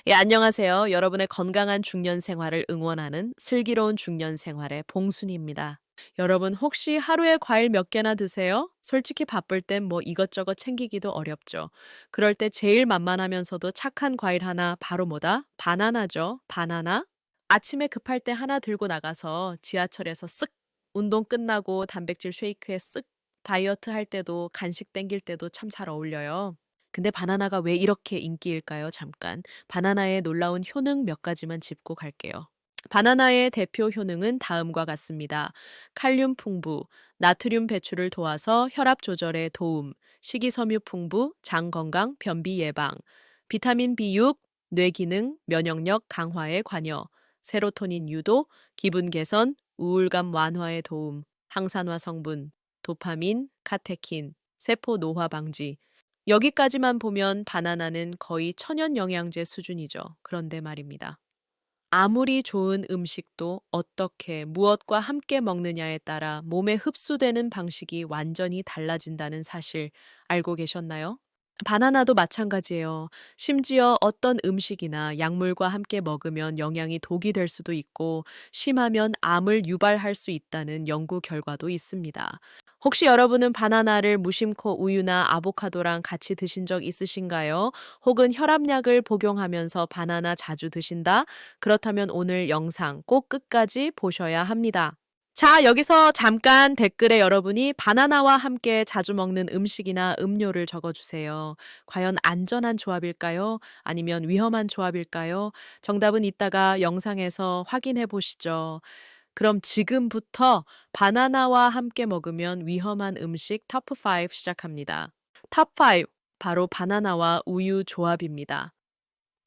예, 안녕하세요. 여러분의 건강한 중년 생활을 응원하는 슬기로운 중년 생활의 봉순이입니다. 여러분 혹시 하루에 과일 몇 개나 드세요? 솔직히 바쁠 땐 뭐 이것저것 챙기기도 어렵죠. 그럴 때 제일 만만하면서도 착한 과일 하나 바로 뭐다? 바나나죠. 바나나. 아침에 급할 때 하나 들고 나가서 지하철에서 쓱 운동 끝나고 단백질 쉐이크에 쓱 다이어트 할 때도 간식 땡길 때도 참 잘 어울려요. 근데 바나나가 왜 이렇게 인기일까요? 잠깐. 바나나의 놀라운 효능 몇 가지만 짚고 갈게요. 바나나의 대표 효능은 다음과 같습니다. 칼륨 풍부, 나트륨 배출을 도와서 혈압 조절에 도움, 식이섬유 풍부, 장 건강, 변비 예방, 비타민 B6, 뇌 기능, 면역력 강화에 관여, 세로토닌 유도, 기분 개선, 우울감 완화에 도움, 항산화 성분, 도파민, 카테킨, 세포 노화 방지, 여기까지만 보면 바나나는 거의 천연 영양제 수준이죠. 그런데 말입니다. 아무리 좋은 음식도 어떻게 무엇과 함께 먹느냐에 따라 몸에 흡수되는 방식이 완전히 달라진다는 사실 알고 계셨나요? 바나나도 마찬가지예요. 심지어 어떤 음식이나 약물과 함께 먹으면 영양이 독이 될 수도 있고, 심하면 암을 유발할 수 있다는 연구 결과도 있습니다. 혹시 여러분은 바나나를 무심코 우유나 아보카도랑 같이 드신 적 있으신가요? 혹은 혈압약을 복용하면서 바나나 자주 드신다? 그렇다면 오늘 영상 꼭 끝까지 보셔야 합니다. 자, 여기서 잠깐 댓글에 여러분이 바나나와 함께 자주 먹는 음식이나 음료를 적어주세요. 과연 안전한 조합일까요? 아니면 위험한 조합일까요? 정답은 이따가 영상에서 확인해 보시죠. 그럼 지금부터 바나나와 함께 먹으면 위험한 음식 탑5 시작합니다. 탑5, 바로 바나나와 우유 조합입니다.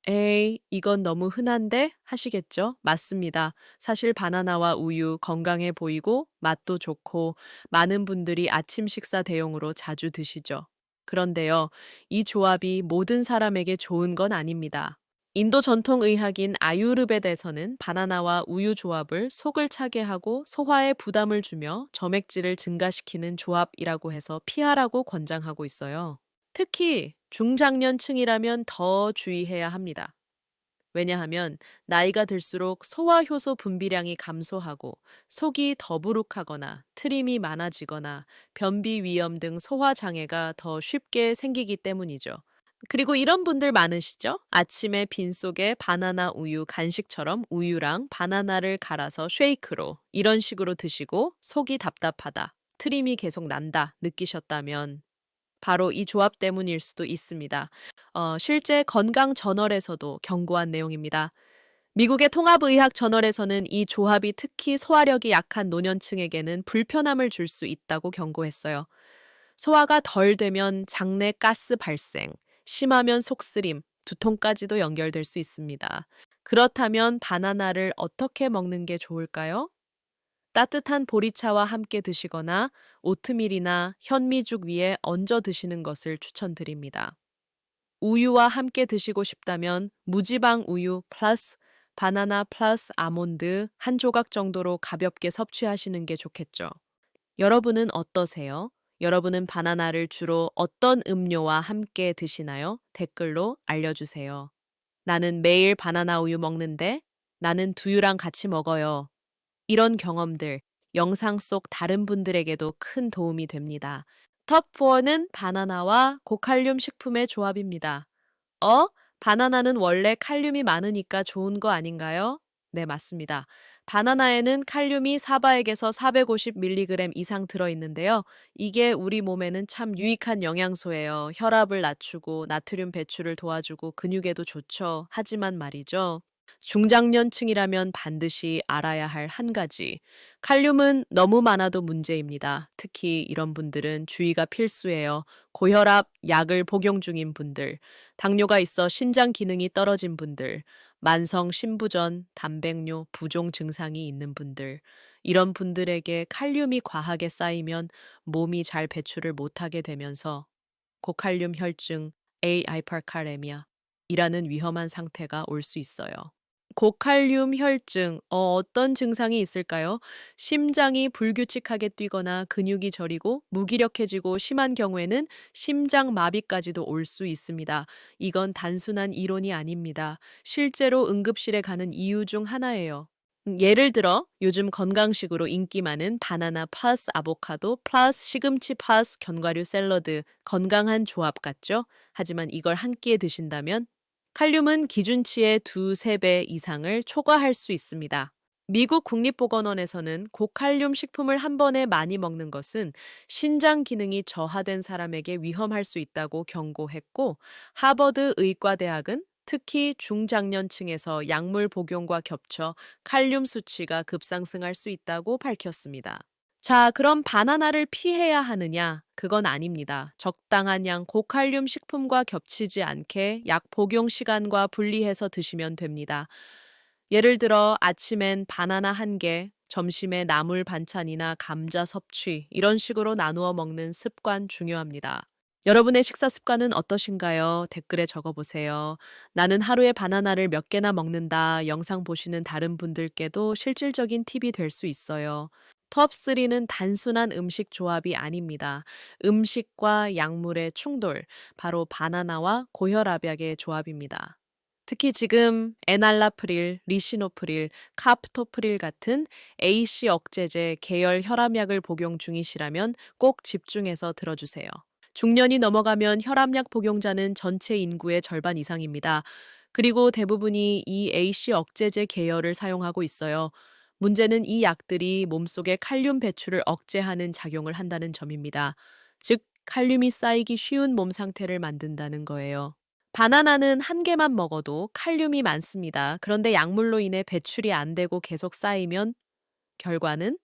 에이, 이건 너무 흔한데? 하시겠죠? 맞습니다. 사실 바나나와 우유 건강해 보이고 맛도 좋고 많은 분들이 아침 식사 대용으로 자주 드시죠. 그런데요, 이 조합이 모든 사람에게 좋은 건 아닙니다. 인도 전통 의학인 아유르베드에서는 바나나와 우유 조합을 속을 차게 하고 소화에 부담을 주며 점액질을 증가시키는 조합이라고 해서 피하라고 권장하고 있어요. 특히 중장년층이라면 더 주의해야 합니다. 왜냐하면 나이가 들수록 소화효소 분비량이 감소하고 속이 더부룩하거나 트림이 많아지거나 변비 위염 등 소화 장애가 더 쉽게 생기기 때문이죠. 그리고 이런 분들 많으시죠? 아침에 빈속에 바나나 우유 간식처럼 우유랑 바나나를 갈아서 쉐이크로 이런 식으로 드시고 속이 답답하다, 트림이 계속 난다 느끼셨다면 바로 이 조합 때문일 수도 있습니다. 실제 건강 저널에서도 경고한 내용입니다. 미국의 통합의학 저널에서는 이 조합이 특히 소화력이 약한 노년층에게는 불편함을 줄 수 있다고 경고했어요. 소화가 덜 되면 장내 가스 발생, 심하면 속쓰림, 두통까지도 연결될 수 있습니다. 그렇다면 바나나를 어떻게 먹는 게 좋을까요? 따뜻한 보리차와 함께 드시거나 오트밀이나 현미죽 위에 얹어 드시는 것을 추천드립니다. 우유와 함께 드시고 싶다면 무지방 우유 플러스 바나나 플러스 아몬드 한 조각 정도로 가볍게 섭취하시는 게 좋겠죠. 여러분은 어떠세요? 여러분은 바나나를 주로 어떤 음료와 함께 드시나요? 댓글로 알려주세요. 나는 매일 바나나 우유 먹는데 나는 두유랑 같이 먹어요. 이런 경험들, 영상 속 다른 분들에게도 큰 도움이 됩니다. 톱4는 바나나와 고칼륨 식품의 조합입니다. 바나나는 원래 칼륨이 많으니까 좋은 거 아닌가요? 네, 맞습니다. 바나나에는 칼륨이 사바액에서 450mg 이상 들어있는데요. 이게 우리 몸에는 참 유익한 영양소예요. 혈압을 낮추고 나트륨 배출을 도와주고 근육에도 좋죠. 하지만 말이죠. 중장년층이라면 반드시 알아야 할 한 가지. 칼륨은 너무 많아도 문제입니다. 특히 이런 분들은 주의가 필수예요. 고혈압, 약을 복용 중인 분들, 당뇨가 있어 신장 기능이 떨어진 분들, 만성 신부전, 단백뇨, 부종 증상이 있는 분들, 이런 분들에게 칼륨이 과하게 쌓이면 몸이 잘 배출을 못하게 되면서 고칼륨 혈증, A하이퍼칼레미아 이라는 위험한 상태가 올 수 있어요. 고칼륨 혈증, 어떤 증상이 있을까요? 심장이 불규칙하게 뛰거나 근육이 저리고 무기력해지고 심한 경우에는 심장 마비까지도 올 수 있습니다. 이건 단순한 이론이 아닙니다. 실제로 응급실에 가는 이유 중 하나예요. 예를 들어 요즘 건강식으로 인기 많은 바나나 플러스 아보카도 플러스 시금치 플러스 견과류 샐러드 건강한 조합 같죠? 하지만 이걸 한 끼에 드신다면 칼륨은 기준치의 두세 배 이상을 초과할 수 있습니다. 미국 국립보건원에서는 고칼륨 식품을 한 번에 많이 먹는 것은 신장 기능이 저하된 사람에게 위험할 수 있다고 경고했고, 하버드 의과대학은 특히 중장년층에서 약물 복용과 겹쳐 칼륨 수치가 급상승할 수 있다고 밝혔습니다. 자, 그럼 바나나를 피해야 하느냐? 그건 아닙니다. 적당한 양 고칼륨 식품과 겹치지 않게 약 복용 시간과 분리해서 드시면 됩니다. 예를 들어 아침엔 바나나 한 개, 점심에 나물 반찬이나 감자 섭취, 이런 식으로 나누어 먹는 습관 중요합니다. 여러분의 식사 습관은 어떠신가요? 댓글에 적어보세요. 나는 하루에 바나나를 몇 개나 먹는다. 영상 보시는 다른 분들께도 실질적인 팁이 될 수 있어요. 톱3는 단순한 음식 조합이 아닙니다. 음식과 약물의 충돌, 바로 바나나와 고혈압약의 조합입니다. 특히 지금 에날라프릴, 리시노프릴, 카프토프릴 같은 AC 억제제 계열 혈압약을 복용 중이시라면 꼭 집중해서 들어주세요. 중년이 넘어가면 혈압약 복용자는 전체 인구의 절반 이상입니다. 그리고 대부분이 이 AC 억제제 계열을 사용하고 있어요. 문제는 이 약들이 몸속의 칼륨 배출을 억제하는 작용을 한다는 점입니다. 즉, 칼륨이 쌓이기 쉬운 몸 상태를 만든다는 거예요. 바나나는 한 개만 먹어도 칼륨이 많습니다. 그런데 약물로 인해 배출이 안 되고 계속 쌓이면 결과는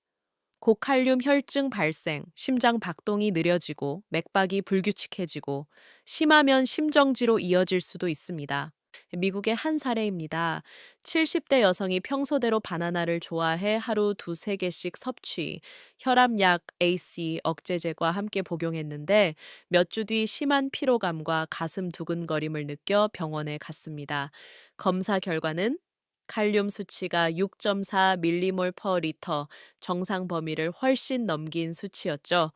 고칼륨 혈증 발생, 심장 박동이 느려지고 맥박이 불규칙해지고 심하면 심정지로 이어질 수도 있습니다. 미국의 한 사례입니다. 70대 여성이 평소대로 바나나를 좋아해 하루 두세 개씩 섭취, 혈압약 AC 억제제과 함께 복용했는데 몇 주 뒤 심한 피로감과 가슴 두근거림을 느껴 병원에 갔습니다. 검사 결과는 칼륨 수치가 6.4 밀리몰 퍼 리터, 정상 범위를 훨씬 넘긴 수치였죠.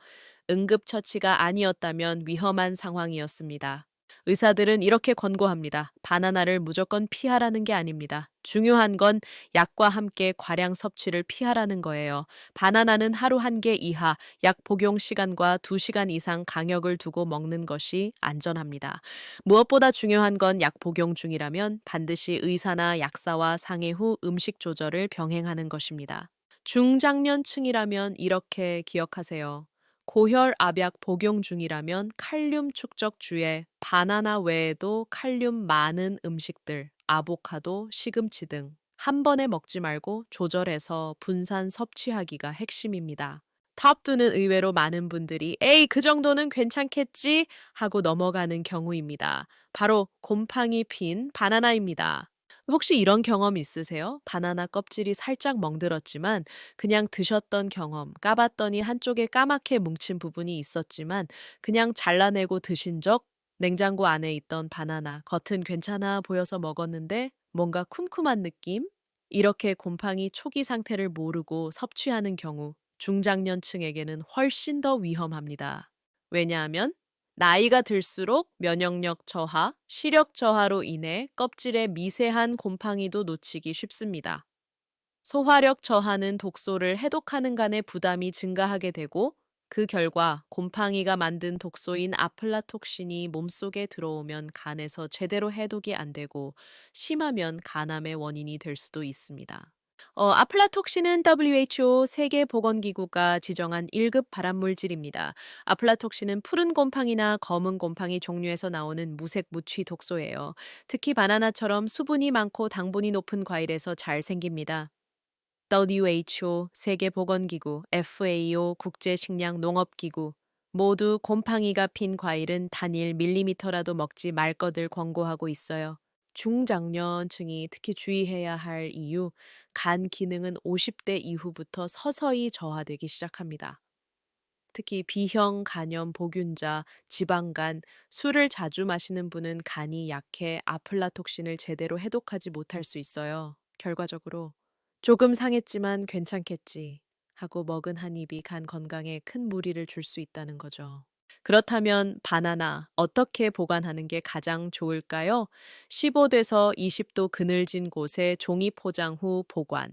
응급처치가 아니었다면 위험한 상황이었습니다. 의사들은 이렇게 권고합니다. 바나나를 무조건 피하라는 게 아닙니다. 중요한 건 약과 함께 과량 섭취를 피하라는 거예요. 바나나는 하루 한 개 이하, 약 복용 시간과 2시간 이상 간격을 두고 먹는 것이 안전합니다. 무엇보다 중요한 건 약 복용 중이라면 반드시 의사나 약사와 상의 후 음식 조절을 병행하는 것입니다. 중장년층이라면 이렇게 기억하세요. 고혈압약 복용 중이라면 칼륨 축적 주에 바나나 외에도 칼륨 많은 음식들, 아보카도, 시금치 등 한 번에 먹지 말고 조절해서 분산 섭취하기가 핵심입니다. 탑2는 의외로 많은 분들이 에이, 그 정도는 괜찮겠지 하고 넘어가는 경우입니다. 바로 곰팡이 핀 바나나입니다. 혹시 이런 경험 있으세요? 바나나 껍질이 살짝 멍들었지만 그냥 드셨던 경험, 까봤더니 한쪽에 까맣게 뭉친 부분이 있었지만 그냥 잘라내고 드신 적? 냉장고 안에 있던 바나나, 겉은 괜찮아 보여서 먹었는데 뭔가 쿰쿰한 느낌? 이렇게 곰팡이 초기 상태를 모르고 섭취하는 경우 중장년층에게는 훨씬 더 위험합니다. 왜냐하면 나이가 들수록 면역력 저하, 시력 저하로 인해 껍질에 미세한 곰팡이도 놓치기 쉽습니다. 소화력 저하는 독소를 해독하는 간의 부담이 증가하게 되고 그 결과 곰팡이가 만든 독소인 아플라톡신이 몸속에 들어오면 간에서 제대로 해독이 안 되고 심하면 간암의 원인이 될 수도 있습니다. 아플라톡신은 WHO 세계보건기구가 지정한 1급 발암물질입니다. 아플라톡신은 푸른 곰팡이나 검은 곰팡이 종류에서 나오는 무색 무취 독소예요. 특히 바나나처럼 수분이 많고 당분이 높은 과일에서 잘 생깁니다. WHO, 세계보건기구, FAO, 국제식량농업기구 모두 곰팡이가 핀 과일은 단일 밀리미터라도 먹지 말 것을 권고하고 있어요. 중장년층이 특히 주의해야 할 이유, 간 기능은 50대 이후부터 서서히 저하되기 시작합니다. 특히 B형 간염 보균자, 지방간, 술을 자주 마시는 분은 간이 약해 아플라톡신을 제대로 해독하지 못할 수 있어요. 결과적으로 조금 상했지만 괜찮겠지 하고 먹은 한 입이 간 건강에 큰 무리를 줄 수 있다는 거죠. 그렇다면 바나나 어떻게 보관하는 게 가장 좋을까요? 15도에서 20도 그늘진 곳에 종이 포장 후 보관,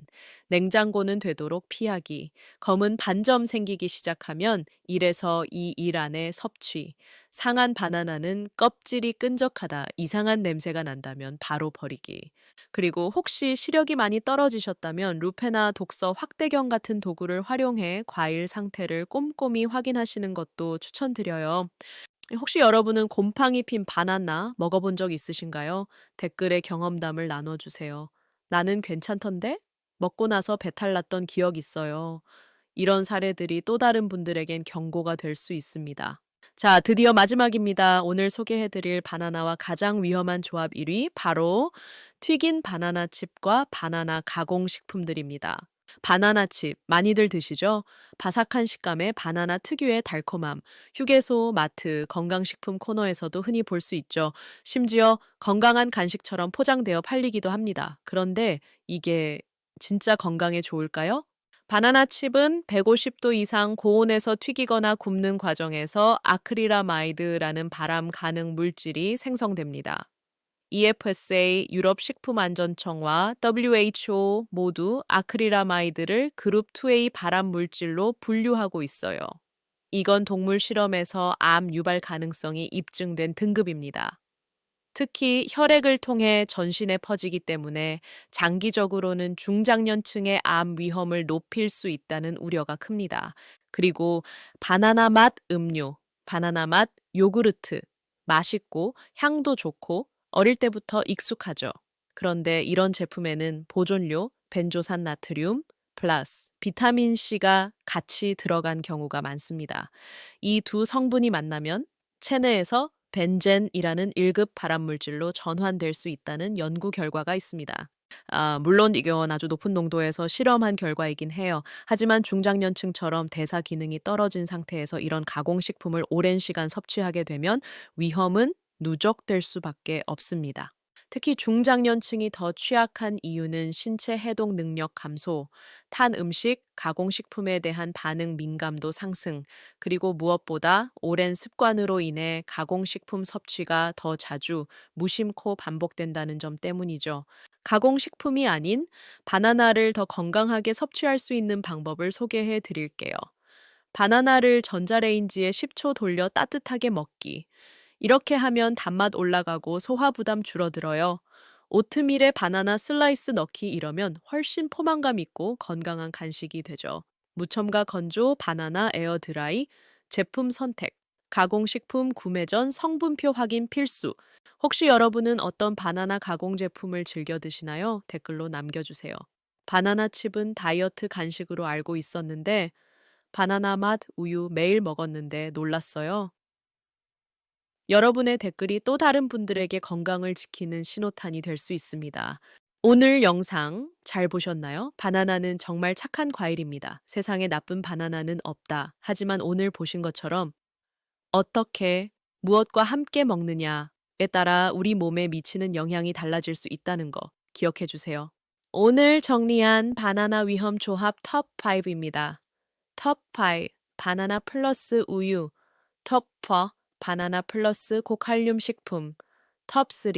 냉장고는 되도록 피하기, 검은 반점 생기기 시작하면 1에서 2일 안에 섭취, 상한 바나나는 껍질이 끈적하다 이상한 냄새가 난다면 바로 버리기. 그리고 혹시 시력이 많이 떨어지셨다면 루페나 독서 확대경 같은 도구를 활용해 과일 상태를 꼼꼼히 확인하시는 것도 추천드려요. 혹시 여러분은 곰팡이 핀 바나나 먹어본 적 있으신가요? 댓글에 경험담을 나눠주세요. 나는 괜찮던데? 먹고 나서 배탈 났던 기억 있어요. 이런 사례들이 또 다른 분들에겐 경고가 될 수 있습니다. 자, 드디어 마지막입니다. 오늘 소개해드릴 바나나와 가장 위험한 조합 1위, 바로 튀긴 바나나 칩과 바나나 가공식품들입니다. 바나나 칩, 많이들 드시죠? 바삭한 식감에 바나나 특유의 달콤함, 휴게소, 마트, 건강식품 코너에서도 흔히 볼 수 있죠. 심지어 건강한 간식처럼 포장되어 팔리기도 합니다. 그런데 이게 진짜 건강에 좋을까요? 바나나 칩은 150도 이상 고온에서 튀기거나 굽는 과정에서 아크릴라마이드라는 발암 가능 물질이 생성됩니다. EFSA, 유럽 식품안전청과 WHO 모두 아크릴라마이드를 그룹 2A 발암 물질로 분류하고 있어요. 이건 동물 실험에서 암 유발 가능성이 입증된 등급입니다. 특히 혈액을 통해 전신에 퍼지기 때문에 장기적으로는 중장년층의 암 위험을 높일 수 있다는 우려가 큽니다. 그리고 바나나 맛 음료, 바나나 맛 요구르트, 맛있고 향도 좋고 어릴 때부터 익숙하죠. 그런데 이런 제품에는 보존료, 벤조산 나트륨, 플러스 비타민 C가 같이 들어간 경우가 많습니다. 이 두 성분이 만나면 체내에서 벤젠이라는 1급 발암물질로 전환될 수 있다는 연구 결과가 있습니다. 물론 이건 아주 높은 농도에서 실험한 결과이긴 해요. 하지만 중장년층처럼 대사 기능이 떨어진 상태에서 이런 가공식품을 오랜 시간 섭취하게 되면 위험은 누적될 수밖에 없습니다. 특히 중장년층이 더 취약한 이유는 신체 해독 능력 감소, 탄 음식, 가공식품에 대한 반응 민감도 상승, 그리고 무엇보다 오랜 습관으로 인해 가공식품 섭취가 더 자주 무심코 반복된다는 점 때문이죠. 가공식품이 아닌 바나나를 더 건강하게 섭취할 수 있는 방법을 소개해 드릴게요. 바나나를 전자레인지에 10초 돌려 따뜻하게 먹기. 이렇게 하면 단맛 올라가고 소화 부담 줄어들어요. 오트밀에 바나나 슬라이스 넣기 이러면 훨씬 포만감 있고 건강한 간식이 되죠. 무첨가 건조 바나나 에어드라이, 제품 선택, 가공식품 구매 전 성분표 확인 필수. 혹시 여러분은 어떤 바나나 가공 제품을 즐겨 드시나요? 댓글로 남겨주세요. 바나나 칩은 다이어트 간식으로 알고 있었는데 바나나 맛 우유 매일 먹었는데 놀랐어요. 여러분의 댓글이 또 다른 분들에게 건강을 지키는 신호탄이 될 수 있습니다. 오늘 영상 잘 보셨나요? 바나나는 정말 착한 과일입니다. 세상에 나쁜 바나나는 없다. 하지만 오늘 보신 것처럼 어떻게, 무엇과 함께 먹느냐에 따라 우리 몸에 미치는 영향이 달라질 수 있다는 거 기억해 주세요. 오늘 정리한 바나나 위험 조합 톱 5입니다. 톱 5, 바나나 플러스 우유. 톱 4, 바나나 플러스 고칼륨 식품. 톱 3,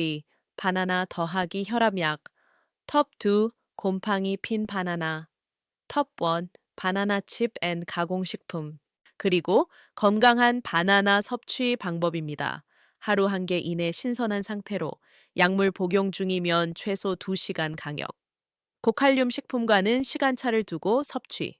바나나 더하기 혈압약. 톱 2, 곰팡이 핀 바나나. 톱 1, 바나나 칩 앤 가공식품. 그리고 건강한 바나나 섭취 방법입니다. 하루 한 개 이내 신선한 상태로, 약물 복용 중이면 최소 2시간 강역. 고칼륨 식품과는 시간차를 두고 섭취.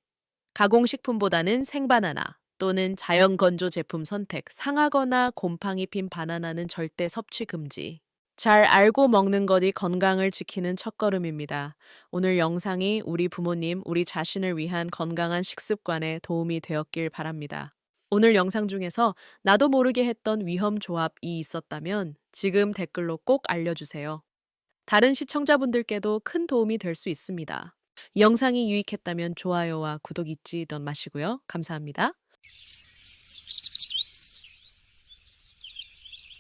가공식품보다는 생바나나 또는 자연 건조 제품 선택, 상하거나 곰팡이 핀 바나나는 절대 섭취 금지. 잘 알고 먹는 것이 건강을 지키는 첫걸음입니다. 오늘 영상이 우리 부모님, 우리 자신을 위한 건강한 식습관에 도움이 되었길 바랍니다. 오늘 영상 중에서 나도 모르게 했던 위험 조합이 있었다면 지금 댓글로 꼭 알려주세요. 다른 시청자분들께도 큰 도움이 될 수 있습니다. 이 영상이 유익했다면 좋아요와 구독 잊지 마시고요. 감사합니다.